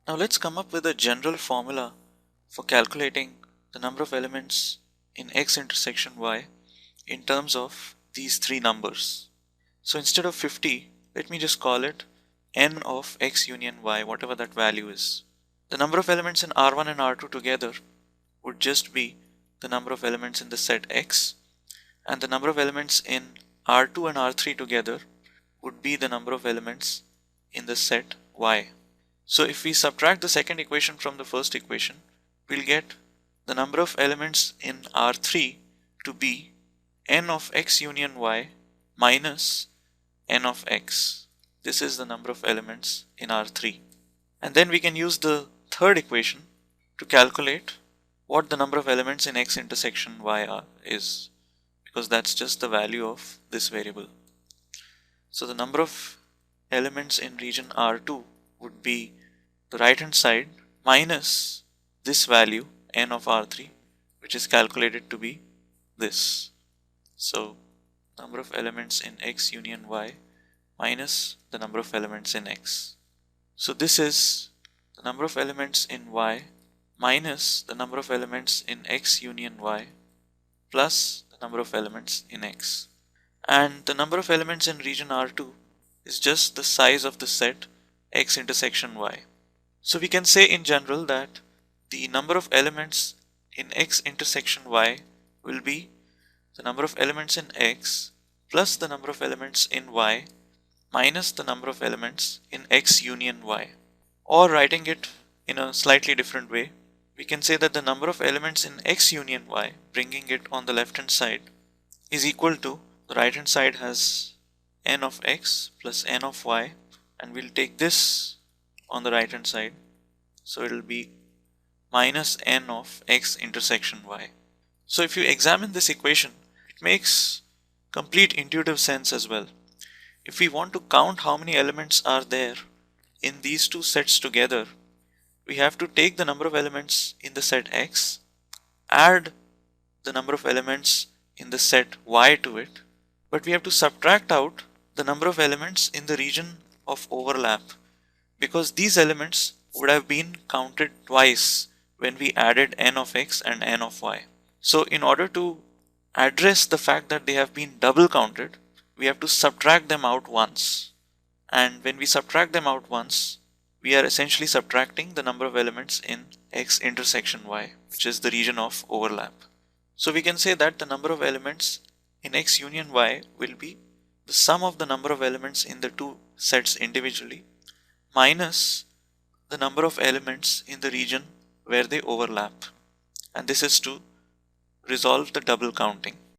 Now let's come up with a general formula for calculating the number of elements in X intersection Y in terms of these three numbers. So instead of 50, let me just call it n of X union Y, whatever that value is. The number of elements in R1 and R2 together would just be the number of elements in the set X, and the number of elements in R2 and R3 together would be the number of elements in the set Y. So if we subtract the second equation from the first equation, we'll get the number of elements in R3 to be n of X union Y minus n of X. This is the number of elements in R3. And then we can use the third equation to calculate what the number of elements in X intersection Y is, because that's just the value of this variable. So the number of elements in region R2 would be the right hand side minus this value n of R3, which is calculated to be this. So number of elements in X union Y minus the number of elements in X. So this is the number of elements in Y minus the number of elements in X union Y plus the number of elements in X. And the number of elements in region R2 is just the size of the set X intersection Y. So we can say in general that the number of elements in X intersection Y will be the number of elements in X plus the number of elements in Y minus the number of elements in X union Y. Or writing it in a slightly different way, we can say that the number of elements in X union Y, bringing it on the left hand side, is equal to, the right hand side has n of X plus n of Y, and we'll take this on the right hand side, so it will be minus n of X intersection Y. So if you examine this equation, it makes complete intuitive sense as well. If we want to count how many elements are there in these two sets together, we have to take the number of elements in the set X, add the number of elements in the set Y to it, but we have to subtract out the number of elements in the region of overlap, because these elements would have been counted twice when we added n of X and n of Y. So in order to address the fact that they have been double counted, we have to subtract them out once. And when we subtract them out once, we are essentially subtracting the number of elements in X intersection Y, which is the region of overlap. So we can say that the number of elements in X union Y will be the sum of the number of elements in the two sets individually minus the number of elements in the region where they overlap. And this is to resolve the double counting.